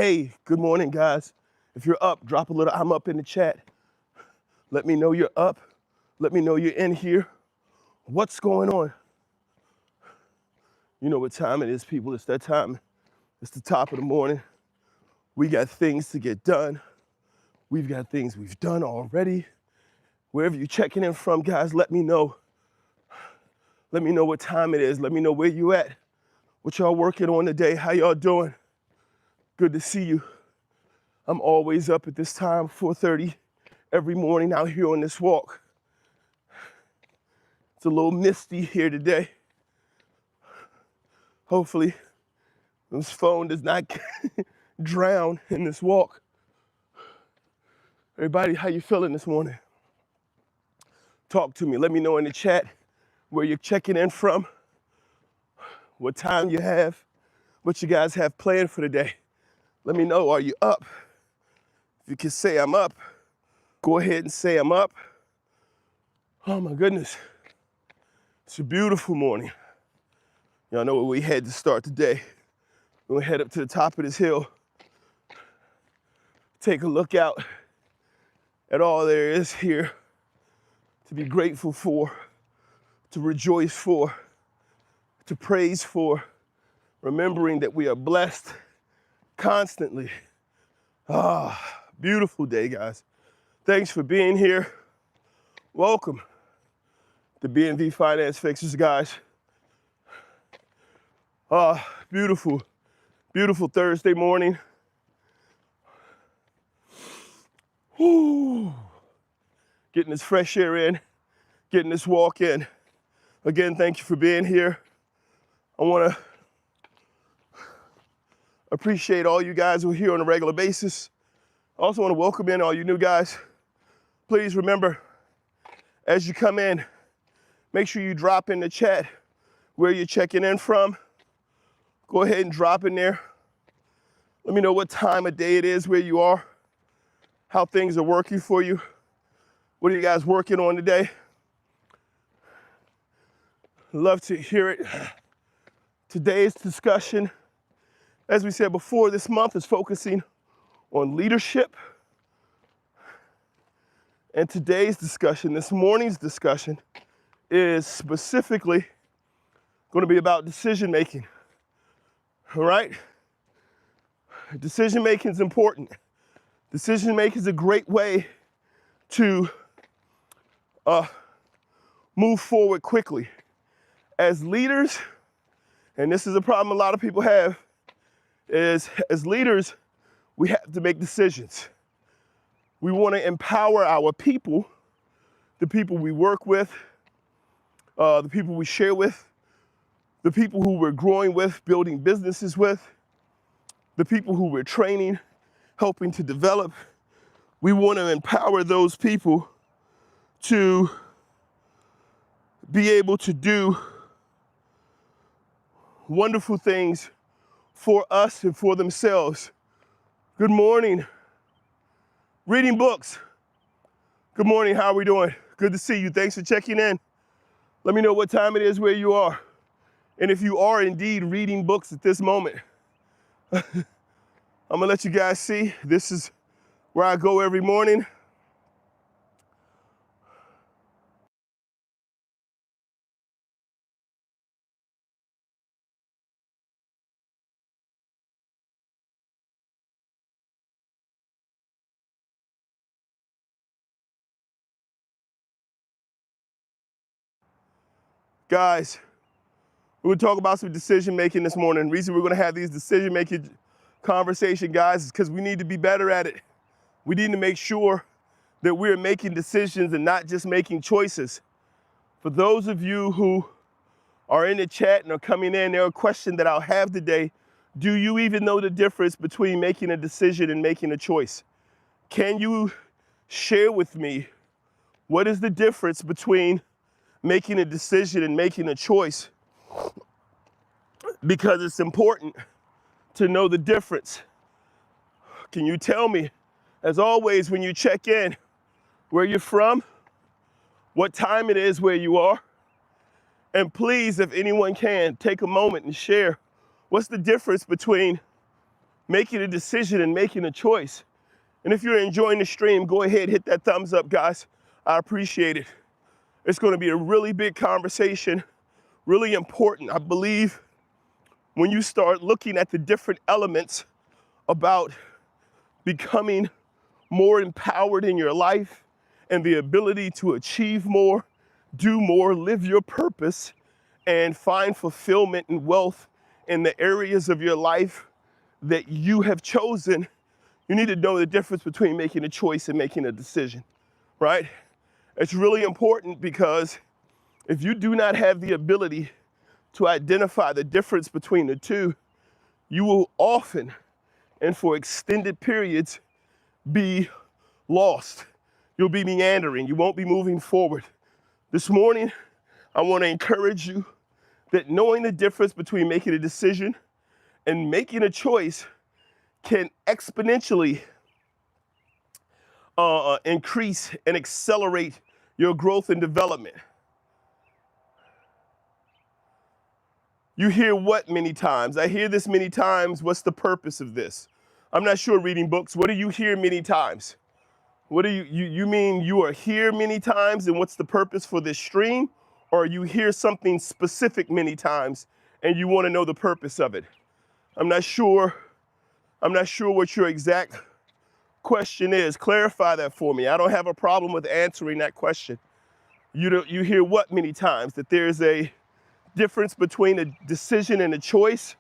Hey, good morning, guys. If you're up, drop a little I'm up in the chat. Let me know you're up. Let me know you're in here. What's going on? You know what time it is, people. It's that time. It's the top of the morning. We got things to get done. We've got things we've done already. Wherever you're checking in from, guys, let me know. Let me know what time it is. Let me know where you at. What y'all working on today? How y'all doing? Good to see you. I'm always up at this time, 4:30 every morning out here on this walk. It's a little misty here today. Hopefully, this phone does not drown in this walk. Everybody, how you feeling this morning? Talk to me. Let me know in the chat where you're checking in from, what time you have, what you guys have planned for the day. Let me know, are you up? If you can say I'm up, go ahead and say I'm up. Oh my goodness. It's a beautiful morning. Y'all know where we head to start the day. We're gonna head up to the top of this hill, take a look out at all there is here to be grateful for, to rejoice for, to praise for, remembering that we are blessed constantly. Beautiful day, guys. Thanks for being here. Welcome to B&V Finance Fixers, guys. Beautiful, beautiful Thursday morning. Woo. Getting this fresh air in, getting this walk in. Again, thank you for being here. I want to appreciate all you guys who are here on a regular basis. I also want to welcome in all you new guys. Please remember, as you come in, make sure you drop in the chat where you're checking in from. Go ahead and drop in there. Let me know what time of day it is where you are, how things are working for you. What are you guys working on today? Love to hear it. Today's discussion, as we said before, this month is focusing on leadership. And today's discussion, this morning's discussion, is specifically going to be about decision making. All right? Decision making is important. Decision making is a great way to move forward quickly. As leaders, and this is a problem a lot of people have, is as leaders, we have to make decisions. We want to empower our people, the people we work with, the people we share with, the people who we're growing with, building businesses with, the people who we're training, helping to develop. We want to empower those people to be able to do wonderful things for us and for themselves. Good morning. Reading books. Good morning, how are we doing? Good to see you, thanks for checking in. Let me know what time it is where you are. And if you are indeed reading books at this moment, I'm gonna let you guys see, this is where I go every morning. Guys, we're gonna talk about some decision making this morning. The reason we're gonna have these decision making conversation, guys, is because we need to be better at it. We need to make sure that we're making decisions and not just making choices. For those of you who are in the chat and are coming in, there are a question that I'll have today. Do you even know the difference between making a decision and making a choice? Can you share with me what is the difference between making a decision and making a choice? Because it's important to know the difference. Can you tell me, as always, when you check in, where you're from, what time it is where you are, and please, if anyone can, take a moment and share what's the difference between making a decision and making a choice. And if you're enjoying the stream, go ahead, hit that thumbs up, guys. I appreciate it. It's going to be a really big conversation, really important. I believe when you start looking at the different elements about becoming more empowered in your life and the ability to achieve more, do more, live your purpose, and find fulfillment and wealth in the areas of your life that you have chosen, you need to know the difference between making a choice and making a decision, right? It's really important because if you do not have the ability to identify the difference between the two, you will often and for extended periods be lost. You'll be meandering. You won't be moving forward. This morning, I want to encourage you that knowing the difference between making a decision and making a choice can exponentially increase and accelerate your growth and development. You hear what many times? I hear this many times. What's the purpose of this? I'm not sure, reading books. What do you hear many times? What do you mean you are here many times, and what's the purpose for this stream? Or you hear something specific many times and you want to know the purpose of it? I'm not sure what your exact question is. Clarify that for me. I don't have a problem with answering that question. You hear what many times? That there's a difference between a decision and a choice,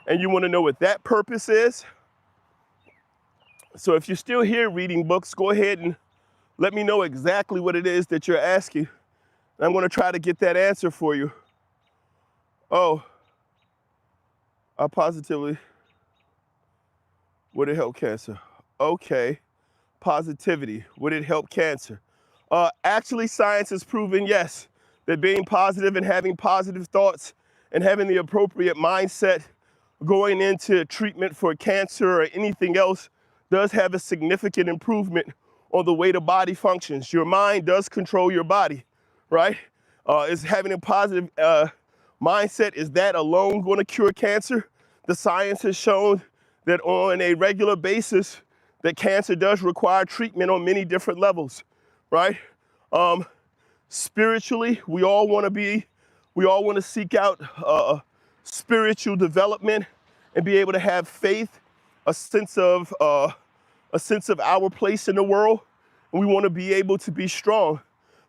and you want to know what that purpose is. So if you're still here reading books, go ahead and let me know exactly what it is that you're asking. I'm going to try to get that answer for you. Oh, positively, would it help cancer? Okay, positivity, would it help cancer? Actually, science has proven, yes, that being positive and having positive thoughts and having the appropriate mindset going into treatment for cancer or anything else does have a significant improvement on the way the body functions. Your mind does control your body, right? Is having a positive mindset, is that alone going to cure cancer? The science has shown that on a regular basis, that cancer does require treatment on many different levels, right? Spiritually, we all want to seek out spiritual development and be able to have faith, a sense of our place in the world, and we want to be able to be strong.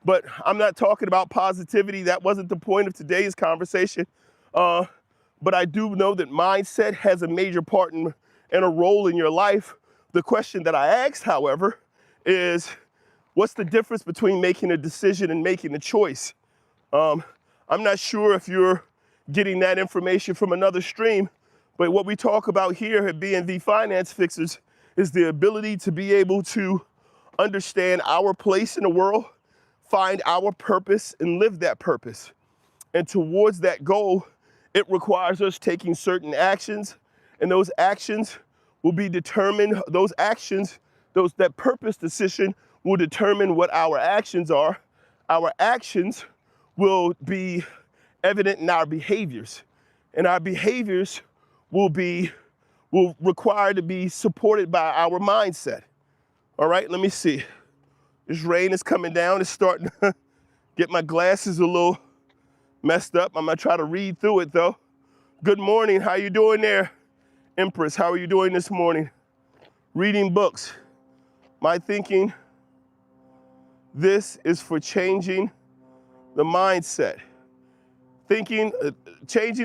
But I'm not talking about positivity. That wasn't the point of today's conversation. But I do know that mindset has a major part and a role in your life. The question that I asked, however, is what's the difference between making a decision and making a choice? I'm not sure if you're getting that information from another stream, but what we talk about here at B&V Finance Fixers is the ability to be able to understand our place in the world, find our purpose, and live that purpose. And towards that goal, it requires us taking certain actions, and those actions will be determined, that purpose decision will determine what our actions are. Our actions will be evident in our behaviors, and our behaviors will require to be supported by our mindset. All right, let me see. This rain is coming down. It's starting to get my glasses a little messed up. I'm gonna try to read through it though. Good morning, how you doing there? Empress, how are you doing this morning? Reading books. My thinking, this is for changing the mindset. Changing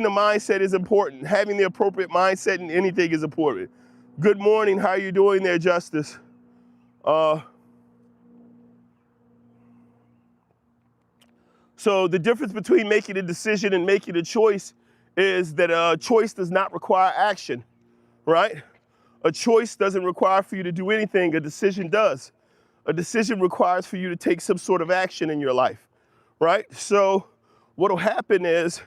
the mindset is important. Having the appropriate mindset in anything is important. Good morning, how are you doing there, Justice? So the difference between making a decision and making a choice is that a choice does not require action, right? A choice doesn't require for you to do anything, a decision does. A decision requires for you to take some sort of action in your life, right? So what'll happen is,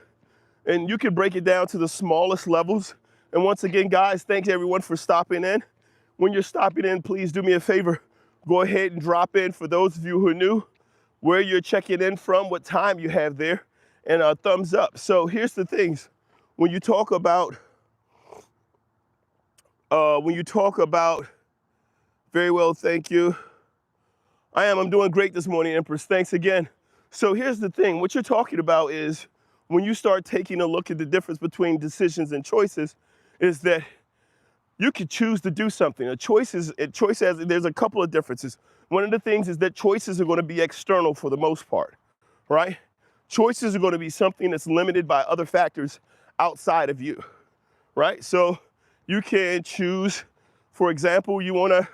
and you can break it down to the smallest levels. And once again, guys, thanks everyone for stopping in. When you're stopping in, please do me a favor. Go ahead and drop in, for those of you who are new, where you're checking in from, what time you have there, and a thumbs up. So here's the things. When you talk about when you talk about, very well, thank you. I'm doing great this morning, Empress. Thanks again. So here's the thing. What you're talking about is when you start taking a look at the difference between decisions and choices, is that you could choose to do something. There's a couple of differences. One of the things is that choices are going to be external for the most part, right? Choices are going to be something that's limited by other factors outside of you, right? So you can choose, for example, you want to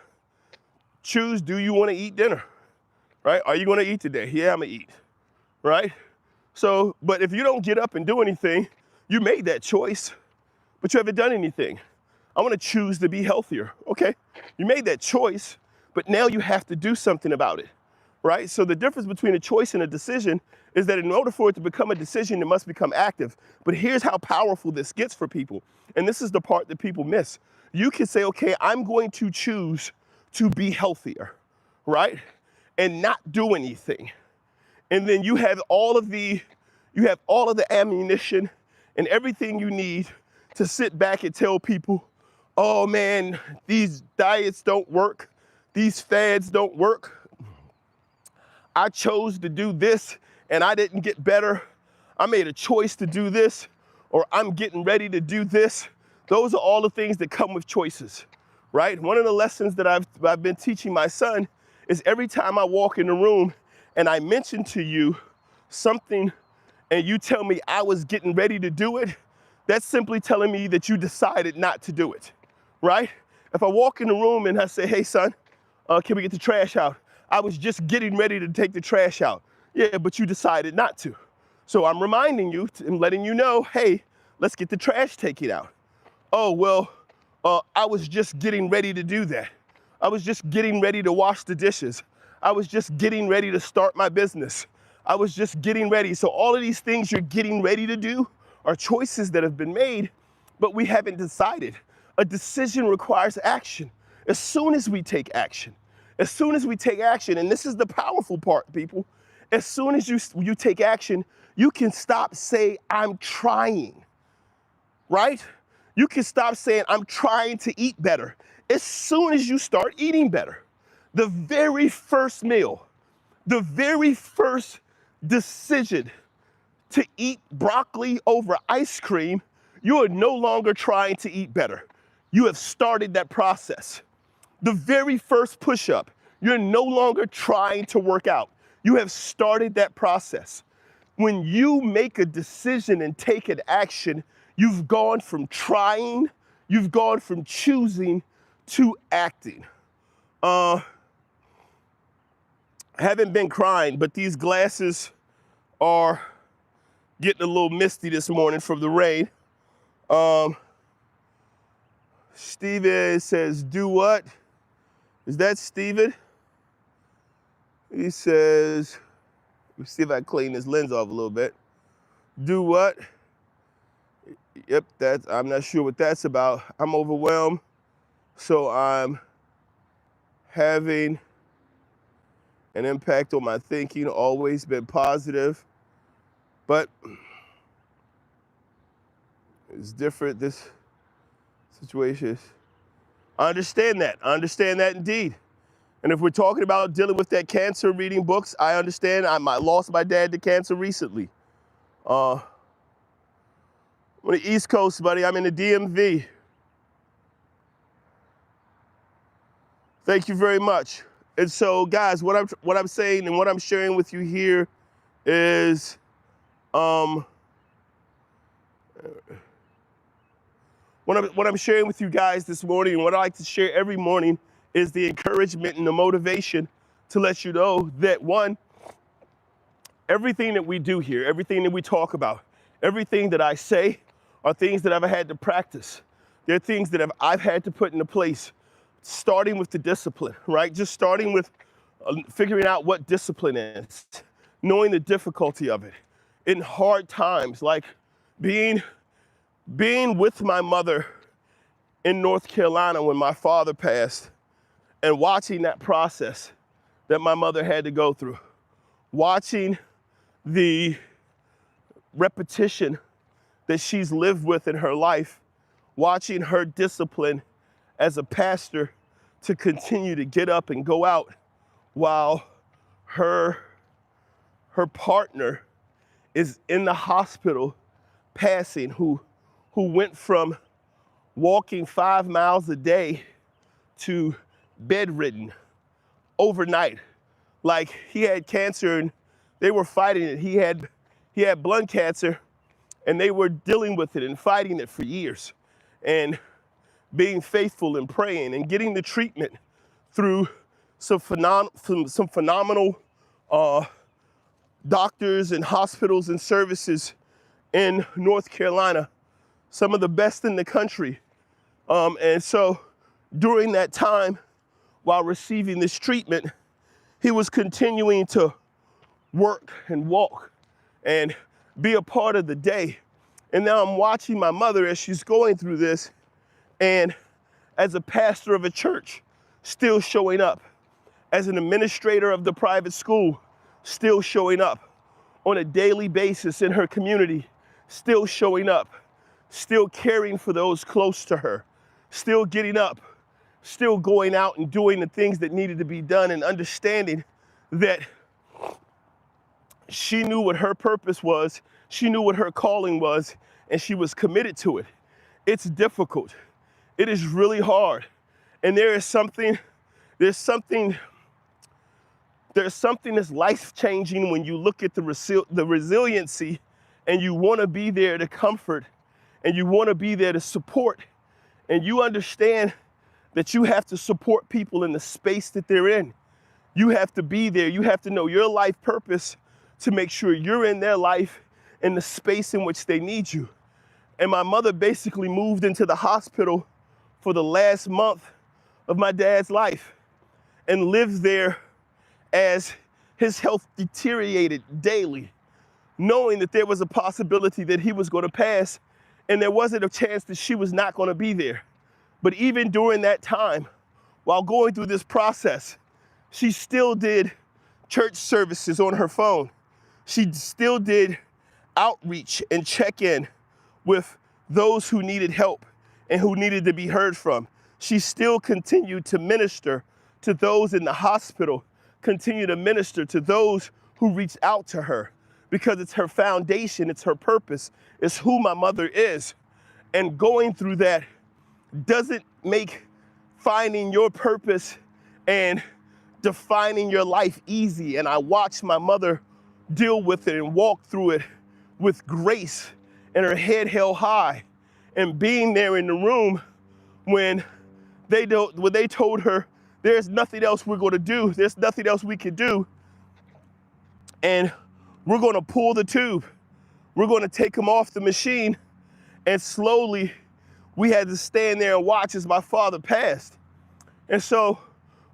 choose, do you want to eat dinner, right? Are you going to eat today? Yeah, I'm going to eat, right? So, but if you don't get up and do anything, you made that choice, but you haven't done anything. I want to choose to be healthier. Okay, you made that choice, but now you have to do something about it, right? So the difference between a choice and a decision is that in order for it to become a decision, it must become active. But here's how powerful this gets for people. And this is the part that people miss. You can say, okay, I'm going to choose to be healthier, right? And not do anything. And then you have all of the ammunition and everything you need to sit back and tell people, oh man, these diets don't work. These fads don't work. I chose to do this and I didn't get better. I made a choice to do this, or I'm getting ready to do this. Those are all the things that come with choices, right? One of the lessons that I've been teaching my son is every time I walk in the room and I mention to you something and you tell me I was getting ready to do it, that's simply telling me that you decided not to do it, right? If I walk in the room and I say, hey son, can we get the trash out? I was just getting ready to take the trash out. Yeah, but you decided not to. So I'm reminding you and letting you know, hey, let's get the trash taken out. Oh, well, I was just getting ready to do that. I was just getting ready to wash the dishes. I was just getting ready to start my business. I was just getting ready. So all of these things you're getting ready to do are choices that have been made, but we haven't decided. A decision requires action. As soon as we take action, and this is the powerful part, people, as soon as you take action, you can stop saying, I'm trying, right? You can stop saying, I'm trying to eat better. As soon as you start eating better, the very first meal, the very first decision to eat broccoli over ice cream, you are no longer trying to eat better. You have started that process. The very first push-up, you're no longer trying to work out. You have started that process. When you make a decision and take an action, you've gone from trying, you've gone from choosing to acting. Haven't been crying, but these glasses are getting a little misty this morning from the rain. Steven says, do what? Is that Steven? He says, let's see if I can clean this lens off a little bit. Do what? Yep, I'm not sure what that's about. I'm overwhelmed, so I'm having an impact on my thinking, always been positive, but it's different, this situation. I understand that indeed. And if we're talking about dealing with that cancer, reading books, I understand. I lost my dad to cancer recently. I'm on the East Coast, buddy. I'm in the DMV. Thank you very much. And so, guys, what I'm saying and what I'm sharing with you here is, what I'm sharing with you guys this morning, and what I like to share every morning, is the encouragement and the motivation to let you know that, one, everything that we do here, everything that we talk about, everything that I say are things that I've had to practice. They're things that I've had to put into place, starting with the discipline, right? Just starting with figuring out what discipline is, knowing the difficulty of it. In hard times, like being with my mother in North Carolina when my father passed, and watching that process that my mother had to go through, watching the repetition that she's lived with in her life, watching her discipline as a pastor to continue to get up and go out while her partner is in the hospital passing, who went from walking 5 miles a day to bedridden overnight. Like, he had cancer and they were fighting it. He had blood cancer and they were dealing with it and fighting it for years, and being faithful and praying and getting the treatment through some phenomenal doctors and hospitals and services in North Carolina, some of the best in the country. And so during that time, while receiving this treatment, he was continuing to work and walk and be a part of the day. And now I'm watching my mother as she's going through this, and as a pastor of a church, still showing up. As an administrator of the private school, still showing up. On a daily basis in her community, still showing up. Still caring for those close to her. Still getting up. Still going out and doing the things that needed to be done, and understanding that she knew what her purpose was, she knew what her calling was, and she was committed to it. It's difficult. It is really hard. And there's something that's life-changing when you look at the resiliency, and you want to be there to comfort, and you want to be there to support, and you understand that you have to support people in the space that they're in. You have to be there. You have to know your life purpose to make sure you're in their life in the space in which they need you. And my mother basically moved into the hospital for the last month of my dad's life and lived there as his health deteriorated daily, knowing that there was a possibility that he was going to pass, and there wasn't a chance that she was not going to be there. But even during that time, while going through this process, she still did church services on her phone. She still did outreach and check-in with those who needed help and who needed to be heard from. She still continued to minister to those in the hospital, continue to minister to those who reached out to her, because it's her foundation, it's her purpose, it's who my mother is. And going through that doesn't make finding your purpose and defining your life easy. And I watched my mother deal with it and walk through it with grace and her head held high, and being there in the room when they told her there's nothing else we're going to do, there's nothing else we can do, and we're going to pull the tube, we're going to take him off the machine. And slowly we had to stand there and watch as my father passed. And so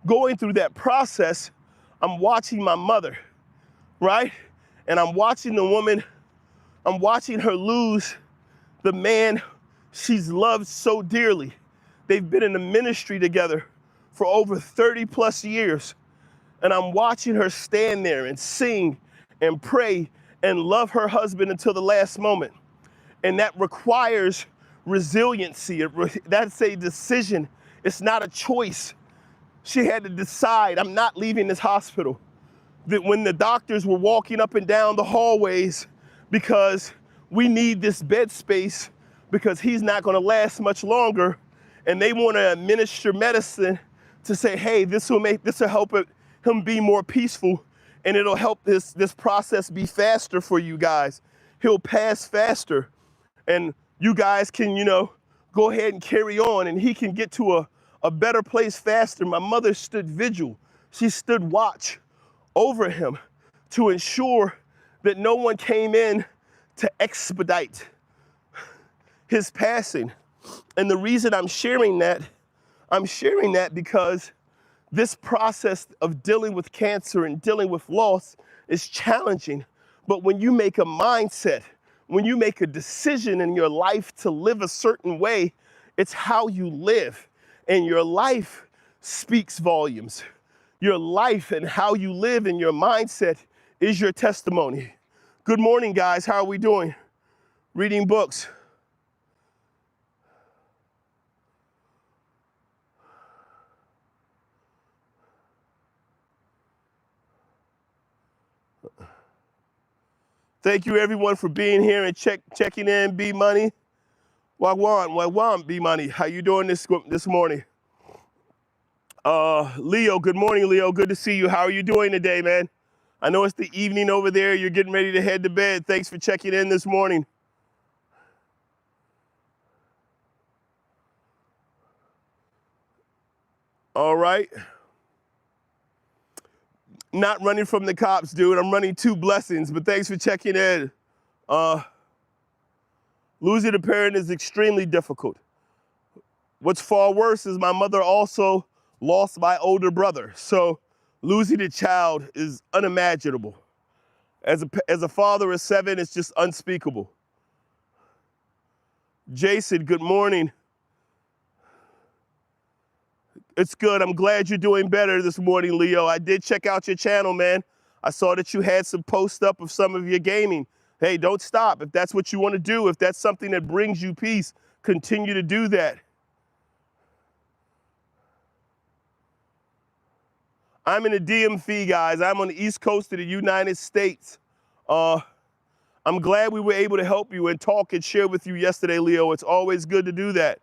going through that process, I'm watching my mother, right? And I'm watching the woman, I'm watching her lose the man she's loved so dearly. They've been in the ministry together for over 30 plus years. And I'm watching her stand there and sing and pray and love her husband until the last moment. And that requires resiliency. That's a decision. It's not a choice. She had to decide, I'm not leaving this hospital. That when the doctors were walking up and down the hallways, because we need this bed space because he's not going to last much longer, and they want to administer medicine to say, hey, this will help him be more peaceful, and it'll help this process be faster for you guys. He'll pass faster, and you guys can, go ahead and carry on, and he can get to a better place faster. My mother stood vigil. She stood watch over him to ensure that no one came in to expedite his passing. And the reason I'm sharing that because this process of dealing with cancer and dealing with loss is challenging. But when you make a mindset, when you make a decision in your life to live a certain way, it's how you live. And your life speaks volumes. Your life and how you live and your mindset is your testimony. Good morning, guys. How are we doing? Reading books. Thank you everyone for being here and checking in. B Money, Wagwan, B Money. How you doing this morning? Leo, good morning, Leo. Good to see you. How are you doing today, man? I know it's the evening over there. You're getting ready to head to bed. Thanks for checking in this morning. All right. Not running from the cops, dude. I'm running 2 blessings, but thanks for checking in. Losing a parent is extremely difficult. What's far worse is my mother also lost my older brother. So losing a child is unimaginable. As a father of 7, it's just unspeakable. Jason, good morning. It's good. I'm glad you're doing better this morning, Leo. I did check out your channel, man. I saw that you had some posts up of some of your gaming. Hey, don't stop. If that's what you want to do, if that's something that brings you peace, continue to do that. I'm in the DMV, guys. I'm on the East Coast of the United States. I'm glad we were able to help you and talk and share with you yesterday, Leo. It's always good to do that.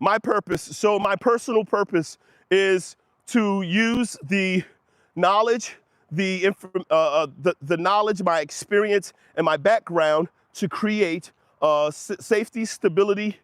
My personal purpose is to use the knowledge, the knowledge, my experience, and my background to create safety, stability,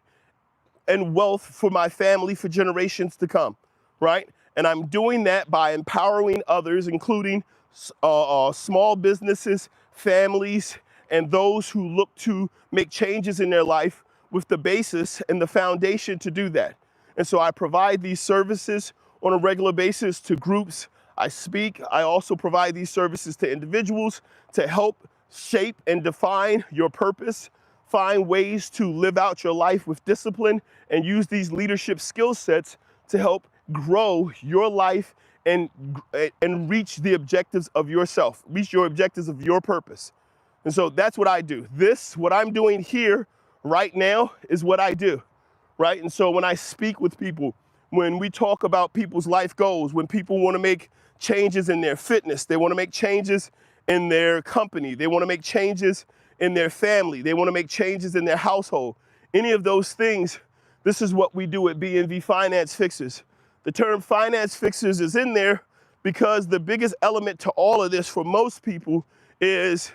and wealth for my family for generations to come, right? And I'm doing that by empowering others, including small businesses, families, and those who look to make changes in their life with the basis and the foundation to do that. And so I provide these services on a regular basis to groups. I speak. I also provide these services to individuals to help shape and define your purpose, find ways to live out your life with discipline, and use these leadership skill sets to help grow your life and reach the objectives of yourself, reach your objectives of your purpose. And so that's what I do. What I'm doing here right now is what I do, right? And so when I speak with people, when we talk about people's life goals, when people want to make changes in their fitness, they want to make changes in their company, they want to make changes in their family, they want to make changes in their household, any of those things, this is what we do at BNV Finance Fixers. The term finance fixers is in there because the biggest element to all of this for most people is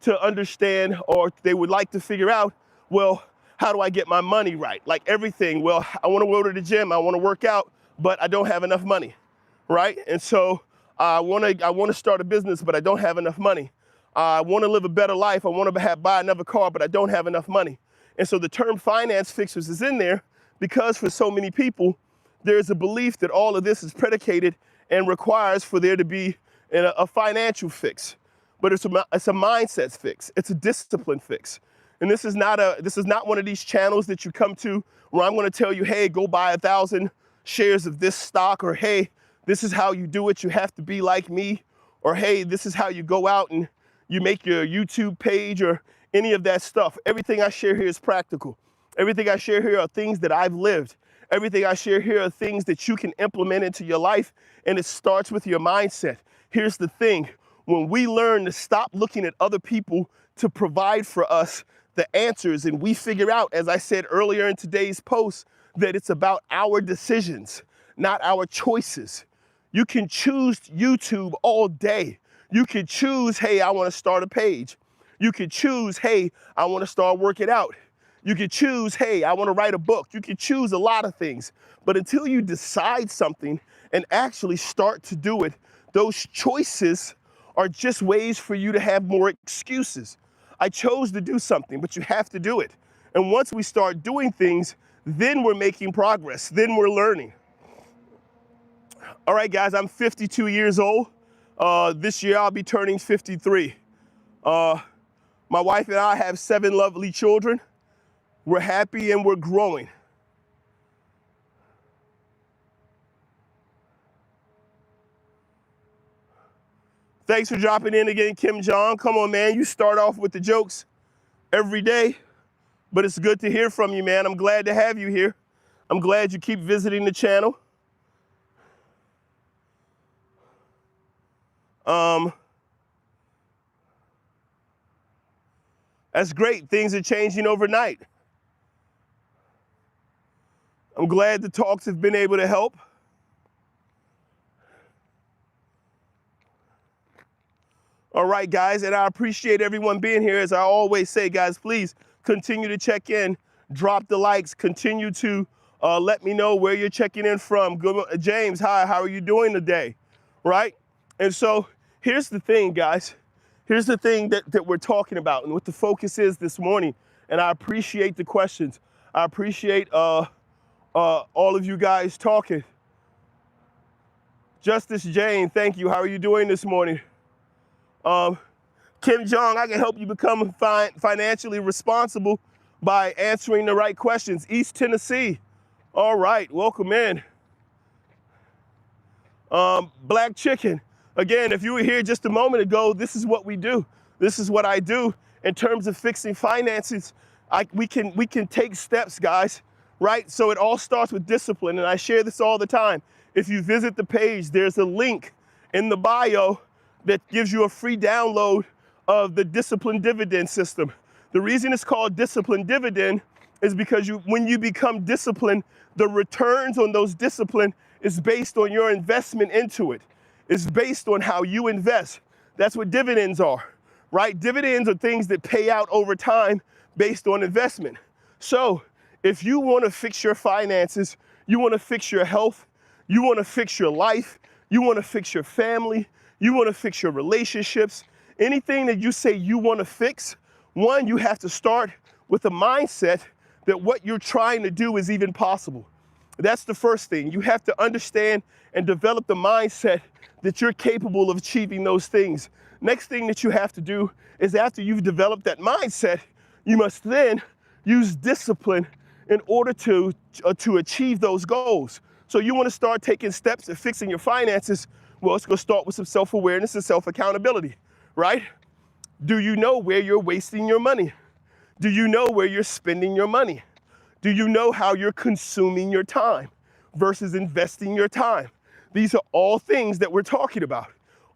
to understand, or they would like to figure out, well, how do I get my money right? Like everything, well, I want to go to the gym, I want to work out, but I don't have enough money, right? And so I want to start a business, but I don't have enough money. I want to live a better life, I want to buy another car, but I don't have enough money. And so the term finance fixers is in there because for so many people, there's a belief that all of this is predicated and requires for there to be a financial fix. But it's a mindset fix. It's a discipline fix. And this is not one of these channels that you come to where I'm going to tell you, hey, go buy 1,000 shares of this stock, or hey, this is how you do it. You have to be like me, or hey, this is how you go out and you make your YouTube page, or any of that stuff. Everything I share here is practical. Everything I share here are things that I've lived. Everything I share here are things that you can implement into your life, and it starts with your mindset. Here's the thing. When we learn to stop looking at other people to provide for us the answers, and we figure out, as I said earlier in today's post, that it's about our decisions, not our choices. You can choose YouTube all day. You can choose, hey, I want to start a page. You can choose, hey, I want to start working out. You can choose, hey, I want to write a book. You can choose a lot of things. But until you decide something and actually start to do it, those choices are just ways for you to have more excuses. I chose to do something, but you have to do it. And once we start doing things, then we're making progress. Then we're learning. All right, guys, I'm 52 years old. This year I'll be turning 53. My wife and I have 7 lovely children. We're happy and we're growing. Thanks for dropping in again, Kim Jong. Come on, man. You start off with the jokes every day, but it's good to hear from you, man. I'm glad to have you here. I'm glad you keep visiting the channel. That's great. Things are changing overnight. I'm glad the talks have been able to help. All right, guys, and I appreciate everyone being here. As I always say, guys, please continue to check in, drop the likes, continue to let me know where you're checking in from. Good, James, hi, how are you doing today? Right? And so here's the thing, guys. Here's the thing that we're talking about and what the focus is this morning. And I appreciate the questions. I appreciate all of you guys talking. Justice Jane, thank you. How are you doing this morning? Kim Jong, I can help you become financially responsible by answering the right questions. East Tennessee, all right, welcome in. Black Chicken, again, if you were here just a moment ago, this is what we do. This is what I do in terms of fixing finances. We can take steps, guys, right? So it all starts with discipline, and I share this all the time. If you visit the page, there's a link in the bio that gives you a free download of the discipline dividend system. The reason it's called discipline dividend is because when you become disciplined, the returns on those discipline is based on your investment into it. It's based on how you invest. That's what dividends are, right? Dividends are things that pay out over time based on investment. So if you want to fix your finances, you want to fix your health, you want to fix your life, you want to fix your family, you want to fix your relationships, anything that you say you want to fix, one, you have to start with a mindset that what you're trying to do is even possible. That's the first thing. You have to understand and develop the mindset that you're capable of achieving those things. Next thing that you have to do is, after you've developed that mindset, you must then use discipline in order to achieve those goals. So you want to start taking steps at fixing your finances. Well, it's going to start with some self-awareness and self-accountability, right? Do you know where you're wasting your money? Do you know where you're spending your money? Do you know how you're consuming your time versus investing your time? These are all things that we're talking about.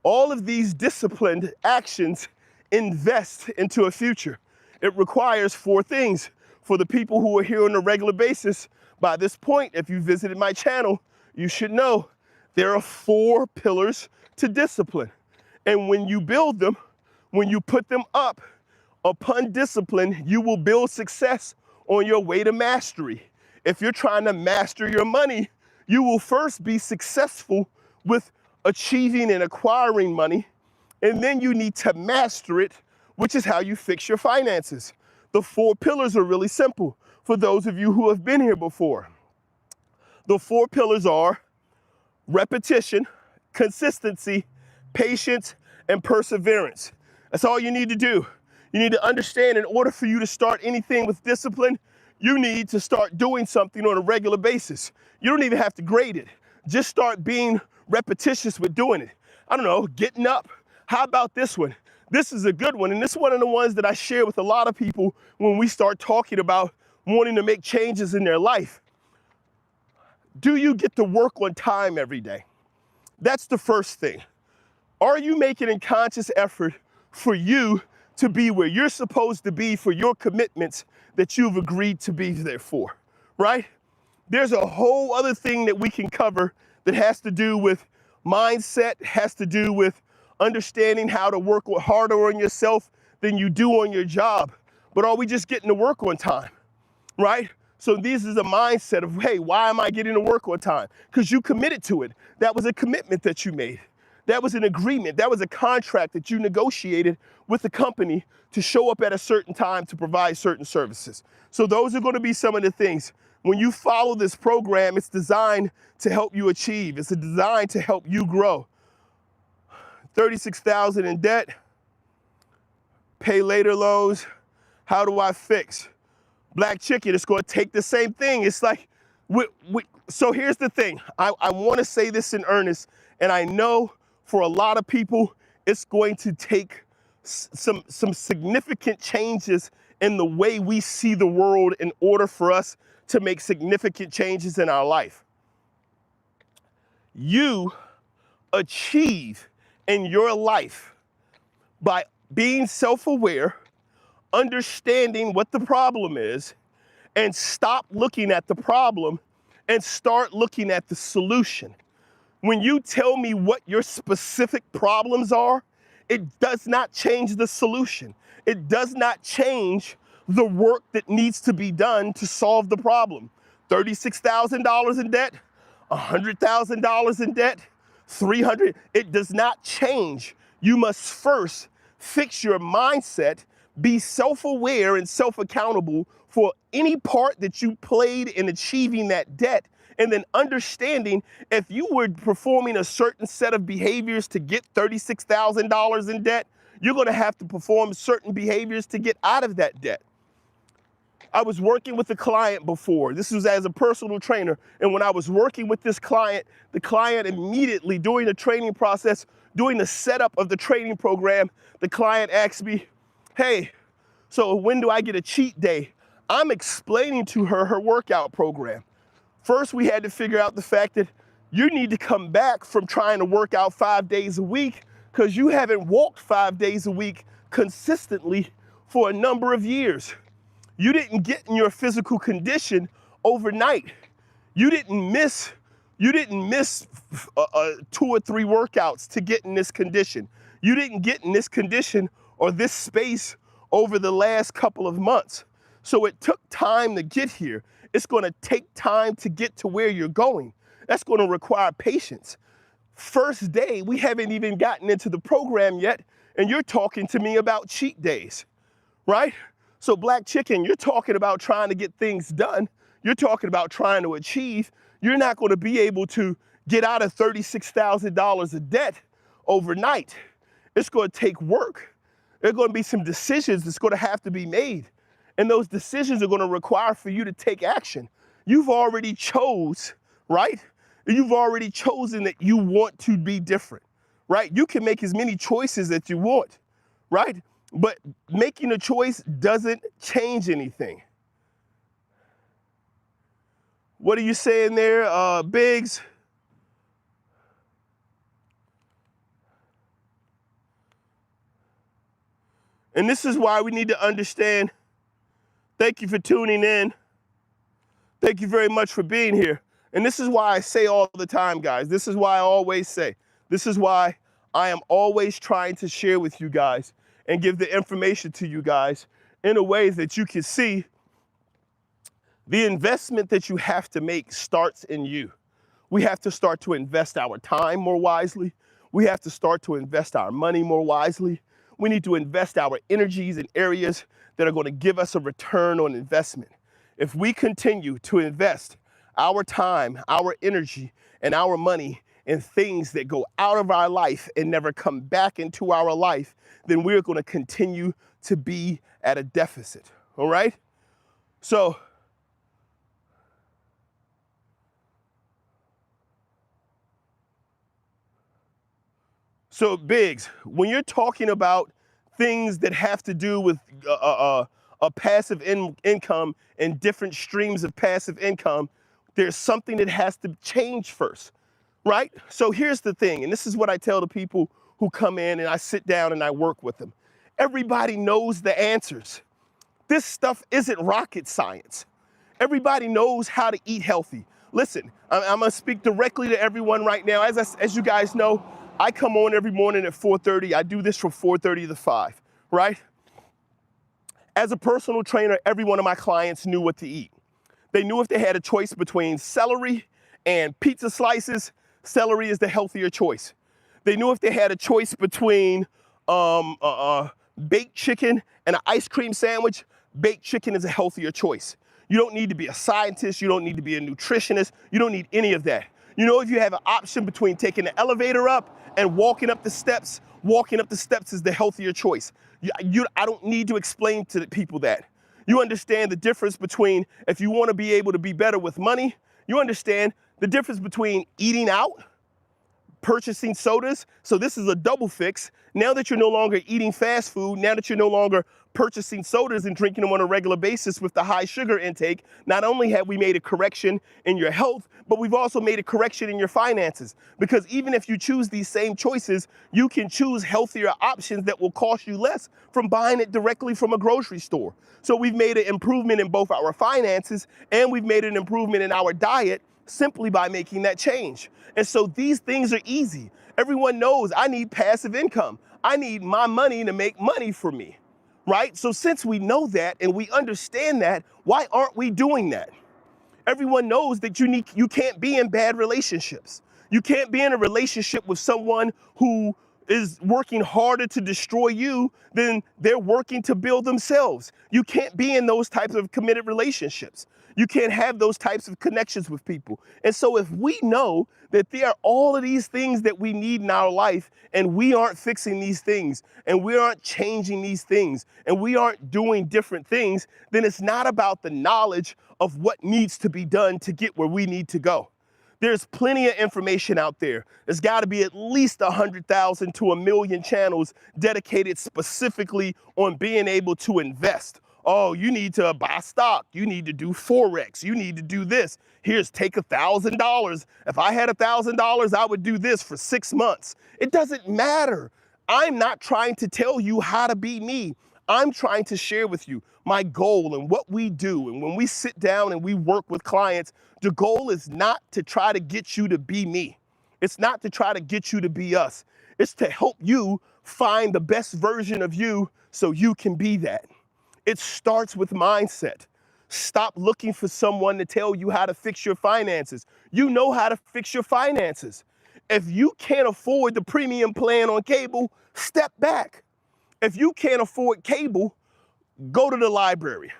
All of these disciplined actions invest into a future. It requires 4 things. For the people who are here on a regular basis, by this point, if you visited my channel, you should know there are 4 pillars to discipline. And when you build them, when you put them up upon discipline, you will build success on your way to mastery. If you're trying to master your money, you will first be successful with achieving and acquiring money, and then you need to master it, which is how you fix your finances. The 4 pillars are really simple for those of you who have been here before. The 4 pillars are repetition, consistency, patience, and perseverance. That's all you need to do. You need to understand, in order for you to start anything with discipline, you need to start doing something on a regular basis. You don't even have to grade it. Just start being repetitious with doing it. I don't know, getting up. How about this one? This is a good one, and this is one of the ones that I share with a lot of people when we start talking about wanting to make changes in their life. Do you get to work on time every day? That's the first thing. Are you making a conscious effort for you to be where you're supposed to be for your commitments that you've agreed to be there for, right? There's a whole other thing that we can cover that has to do with mindset, has to do with understanding how to work harder on yourself than you do on your job. But are we just getting to work on time, right? So this is a mindset of, hey, why am I getting to work on time? Because you committed to it. That was a commitment that you made. That was an agreement. That was a contract that you negotiated with the company to show up at a certain time to provide certain services. So those are going to be some of the things. When you follow this program, it's designed to help you achieve. It's designed to help you grow. 36,000 in debt, pay later loans. How do I fix? Black Chicken, it's going to take the same thing. It's like, so here's the thing. I want to say this in earnest, and I know for a lot of people, it's going to take some significant changes in the way we see the world in order for us to make significant changes in our life. You achieve in your life by being self-aware, understanding what the problem is, and stop looking at the problem and start looking at the solution. When you tell me what your specific problems are, it does not change the solution. It does not change the work that needs to be done to solve the problem. $36,000 in debt, $100,000 in debt, 300, it does not change. You must first fix your mindset, be self-aware and self-accountable for any part that you played in achieving that debt, and then understanding if you were performing a certain set of behaviors to get $36,000 in debt, you're gonna have to perform certain behaviors to get out of that debt. I was working with a client before. This was as a personal trainer. And when I was working with this client, the client immediately during the training process, during the setup of the training program, the client asked me, hey, so when do I get a cheat day? I'm explaining to her her workout program. First, we had to figure out the fact that you need to come back from trying to work out 5 days a week because you haven't walked 5 days a week consistently for a number of years. You didn't get in your physical condition overnight. You didn't miss 2 or 3 workouts to get in this condition. You didn't get in this condition or this space over the last couple of months. So it took time to get here. It's going to take time to get to where you're going. That's going to require patience. First day, we haven't even gotten into the program yet, and you're talking to me about cheat days, right? So Black Chicken, you're talking about trying to get things done. You're talking about trying to achieve. You're not going to be able to get out of $36,000 of debt overnight. It's going to take work. There are going to be some decisions that's going to have to be made. And those decisions are going to require for you to take action. You've already chose, right? You've already chosen that you want to be different, right? You can make as many choices that you want, right? But making a choice doesn't change anything. What are you saying there, Biggs? And this is why we need to understand. Thank you for tuning in. Thank you very much for being here. And this is why I say all the time, guys. This is why I always say. This is why I am always trying to share with you guys and give the information to you guys in a way that you can see the investment that you have to make starts in you. We have to start to invest our time more wisely. We have to start to invest our money more wisely. We need to invest our energies in areas that are going to give us a return on investment. If we continue to invest our time, our energy, and our money in things that go out of our life and never come back into our life, then we're going to continue to be at a deficit, all right? So Biggs, when you're talking about things that have to do with a passive income and different streams of passive income, there's something that has to change first, right? So here's the thing, and this is what I tell the people who come in and I sit down and I work with them. Everybody knows the answers. This stuff isn't rocket science. Everybody knows how to eat healthy. Listen, I'm gonna speak directly to everyone right now. As you guys know, I come on every morning at 4:30. I do this from 4:30 to 5, right? As a personal trainer, every one of my clients knew what to eat. They knew if they had a choice between celery and pizza slices, celery is the healthier choice. They knew if they had a choice between baked chicken and an ice cream sandwich, baked chicken is a healthier choice. You don't need to be a scientist. You don't need to be a nutritionist. You don't need any of that. You know, if you have an option between taking the elevator up and walking up the steps is the healthier choice. I don't need to explain to the people that. You understand the difference between, if you want to be able to be better with money, you understand the difference between eating out, purchasing sodas. So this is a double fix. Now that you're no longer eating fast food, now that you're no longer purchasing sodas and drinking them on a regular basis with the high sugar intake, not only have we made a correction in your health, but we've also made a correction in your finances. Because even if you choose these same choices, you can choose healthier options that will cost you less from buying it directly from a grocery store. So we've made an improvement in both our finances and we've made an improvement in our diet simply by making that change. And so these things are easy. Everyone knows I need passive income. I need my money to make money for me, right? So since we know that and we understand that, why aren't we doing that? Everyone knows that you can't be in bad relationships. You can't be in a relationship with someone who is working harder to destroy you than they're working to build themselves. You can't be in those types of committed relationships. You can't have those types of connections with people. And so if we know that there are all of these things that we need in our life and we aren't fixing these things and we aren't changing these things and we aren't doing different things, then it's not about the knowledge of what needs to be done to get where we need to go. There's plenty of information out there. There's got to be at least 100,000 to 1 million channels dedicated specifically on being able to invest. Oh, you need to buy stock. You need to do Forex. You need to do this. Here's take $1,000. If I had $1,000, I would do this for 6 months. It doesn't matter. I'm not trying to tell you how to be me. I'm trying to share with you my goal and what we do. And when we sit down and we work with clients, the goal is not to try to get you to be me. It's not to try to get you to be us. It's to help you find the best version of you so you can be that. It starts with mindset. Stop looking for someone to tell you how to fix your finances. You know how to fix your finances. If you can't afford the premium plan on cable, step back. If you can't afford cable, go to the library.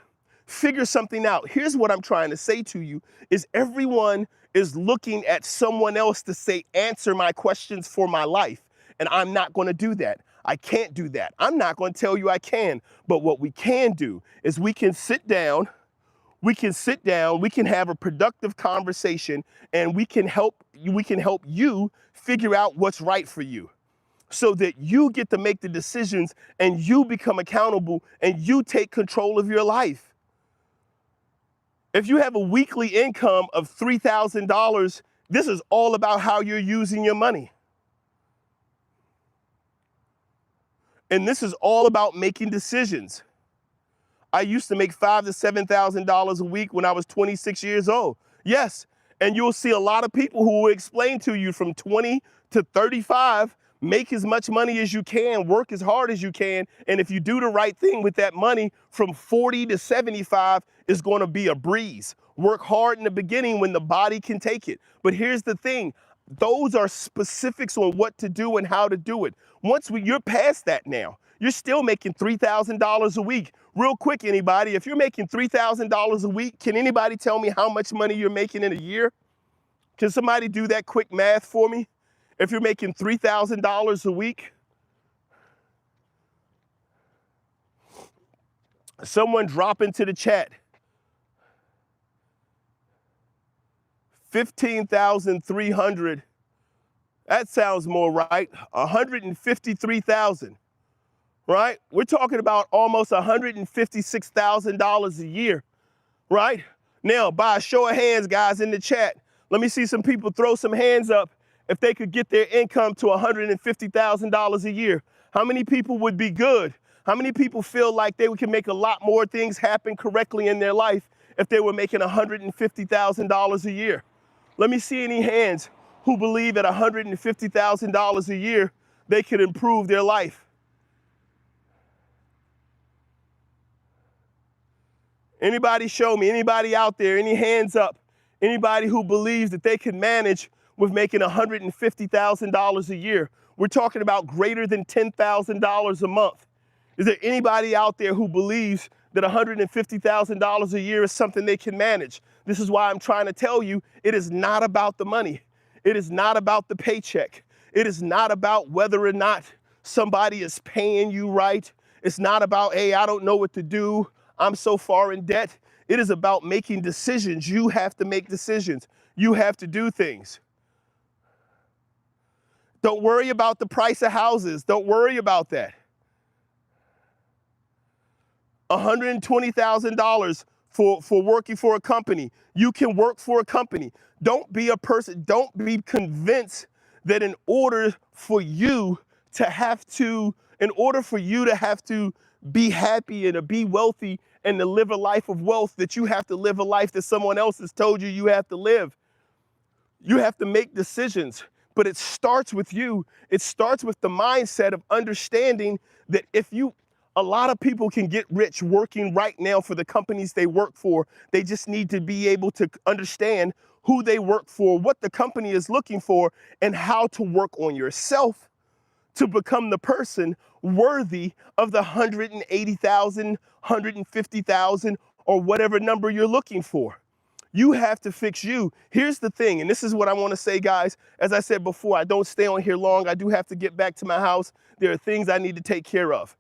Figure something out. Here's what I'm trying to say to you is everyone is looking at someone else to say, answer my questions for my life. And I'm not going to do that. I can't do that. I'm not going to tell you I can. But what we can do is we can sit down, we can have a productive conversation, and we can help you figure out what's right for you so that you get to make the decisions and you become accountable and you take control of your life. If you have a weekly income of $3,000, this is all about how you're using your money. And this is all about making decisions. I used to make $5,000 to $7,000 a week when I was 26 years old. Yes, and you'll see a lot of people who will explain to you from 20 to 35, make as much money as you can, work as hard as you can, and if you do the right thing with that money, from 40 to 75 is going to be a breeze. Work hard in the beginning when the body can take it. But here's the thing, those are specifics on what to do and how to do it. You're past that now. You're still making $3,000 a week. Real quick, anybody, if you're making $3,000 a week, can anybody tell me how much money you're making in a year? Can somebody do that quick math for me? If you're making $3,000 a week, someone drop into the chat. 15,300. That sounds more right. 153,000. Right? We're talking about almost $156,000 a year, right? Now, by a show of hands, guys, in the chat, let me see some people throw some hands up if they could get their income to $150,000 a year. How many people would be good? How many people feel like they can make a lot more things happen correctly in their life if they were making $150,000 a year? Let me see any hands who believe at $150,000 a year, they could improve their life. Anybody show me, anybody out there, any hands up, anybody who believes that they can manage with making $150,000 a year. We're talking about greater than $10,000 a month. Is there anybody out there who believes that $150,000 a year is something they can manage? This is why I'm trying to tell you, it is not about the money. It is not about the paycheck. It is not about whether or not somebody is paying you right. It's not about, hey, I don't know what to do. I'm so far in debt. It is about making decisions. You have to make decisions. You have to do things. Don't worry about the price of houses. Don't worry about that. $120,000 for working for a company. You can work for a company. Don't be a person, don't be convinced that in order for you to have to be happy and to be wealthy and to live a life of wealth, that you have to live a life that someone else has told you you have to live. You have to make decisions, but it starts with you. It starts with the mindset of understanding that a lot of people can get rich working right now for the companies they work for. They just need to be able to understand who they work for, what the company is looking for, and how to work on yourself to become the person worthy of the 180,000, 150,000, or whatever number you're looking for. You have to fix you. Here's the thing, and this is what I want to say, guys. As I said before, I don't stay on here long. I do have to get back to my house. There are things I need to take care of.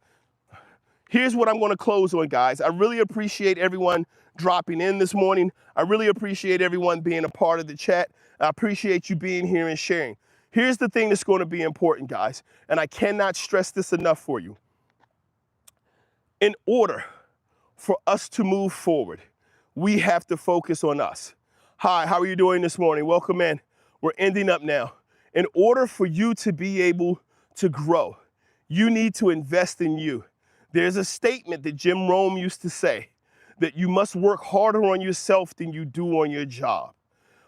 Here's what I'm going to close on, guys. I really appreciate everyone dropping in this morning. I really appreciate everyone being a part of the chat. I appreciate you being here and sharing. Here's the thing that's going to be important, guys, and I cannot stress this enough for you. In order for us to move forward, we have to focus on us. Hi, how are you doing this morning? Welcome in. We're ending up now. In order for you to be able to grow, you need to invest in you. There's a statement that Jim Rome used to say, that you must work harder on yourself than you do on your job.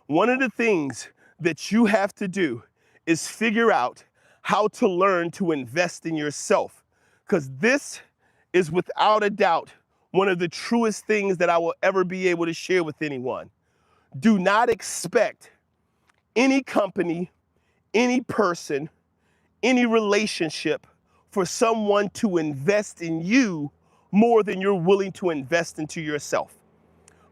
One of the things that you have to do is figure out how to learn to invest in yourself, because this is without a doubt one of the truest things that I will ever be able to share with anyone. Do not expect any company, any person, any relationship for someone to invest in you more than you're willing to invest into yourself.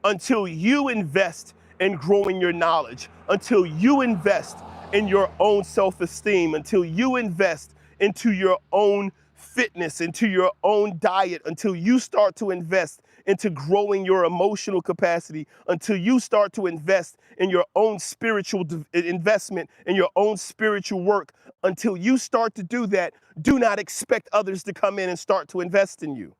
Until you invest in growing your knowledge, until you invest in your own self-esteem, until you invest into your own fitness, into your own diet, until you start to invest into growing your emotional capacity, until you start to invest in your own spiritual investment, in your own spiritual work, until you start to do that, do not expect others to come in and start to invest in you.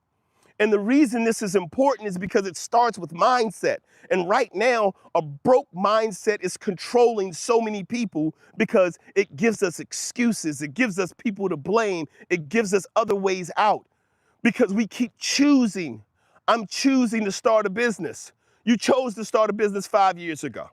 And the reason this is important is because it starts with mindset. And right now, a broke mindset is controlling so many people because it gives us excuses. It gives us people to blame. It gives us other ways out because we keep choosing. I'm choosing to start a business. You chose to start a business 5 years ago.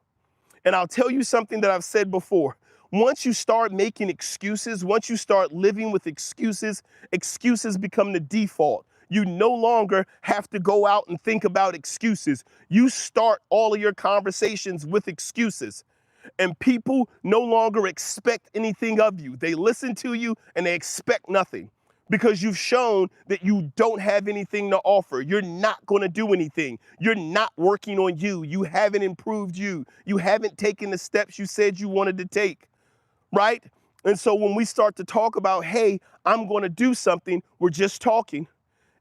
And I'll tell you something that I've said before. Once you start making excuses, once you start living with excuses, excuses become the default. You no longer have to go out and think about excuses. You start all of your conversations with excuses. And people no longer expect anything of you. They listen to you and they expect nothing because you've shown that you don't have anything to offer. You're not going to do anything. You're not working on you. You haven't improved you. You haven't taken the steps you said you wanted to take, right? And so when we start to talk about, hey, I'm going to do something, we're just talking.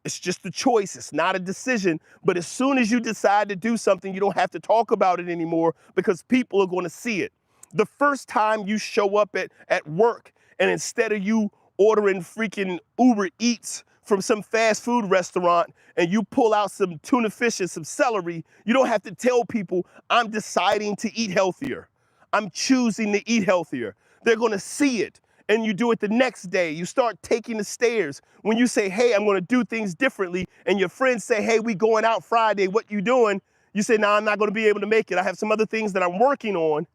It's just a choice. It's not a decision. But as soon as you decide to do something, you don't have to talk about it anymore because people are going to see it. The first time you show up at work and instead of you ordering freaking Uber Eats from some fast food restaurant and you pull out some tuna fish and some celery, you don't have to tell people, I'm deciding to eat healthier. I'm choosing to eat healthier. They're going to see it. And you do it the next day. You start taking the stairs. When you say, hey, I'm going to do things differently, and your friends say, hey, we going out Friday, what you doing? You say, no, I'm not going to be able to make it. I have some other things that I'm working on.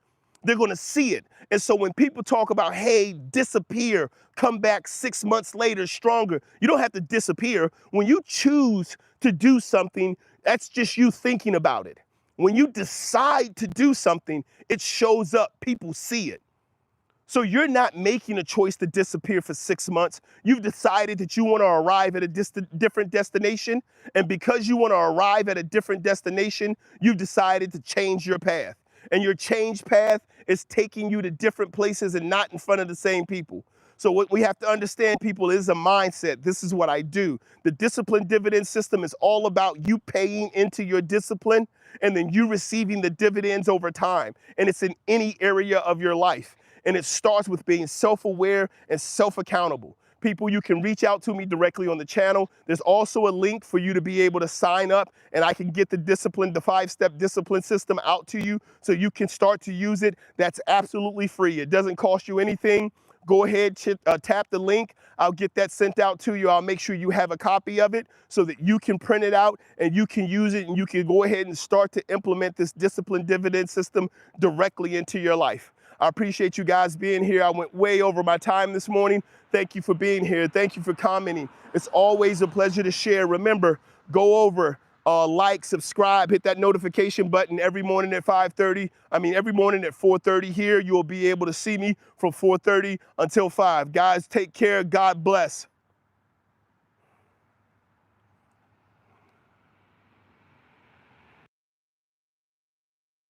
They're going to see it. And so when people talk about, hey, disappear, come back 6 months later stronger, you don't have to disappear. When you choose to do something, that's just you thinking about it. When you decide to do something, it shows up. People see it. So you're not making a choice to disappear for 6 months. You've decided that you want to arrive at a different destination. And because you want to arrive at a different destination, you've decided to change your path. And your change path is taking you to different places and not in front of the same people. So what we have to understand, people, is a mindset. This is what I do. The discipline dividend system is all about you paying into your discipline and then you receiving the dividends over time. And it's in any area of your life. And it starts with being self-aware and self-accountable. People, you can reach out to me directly on the channel. There's also a link for you to be able to sign up, and I can get the 5-step discipline system out to you so you can start to use it. That's absolutely free. It doesn't cost you anything. Go ahead, tap the link. I'll get that sent out to you. I'll make sure you have a copy of it so that you can print it out and you can use it, and you can go ahead and start to implement this discipline dividend system directly into your life. I appreciate you guys being here. I went way over my time this morning. Thank you for being here. Thank you for commenting. It's always a pleasure to share. Remember, go over, like, subscribe, hit that notification button every morning at 5:30. Every morning at 4:30 here. You will be able to see me from 4:30 until 5. Guys, take care. God bless.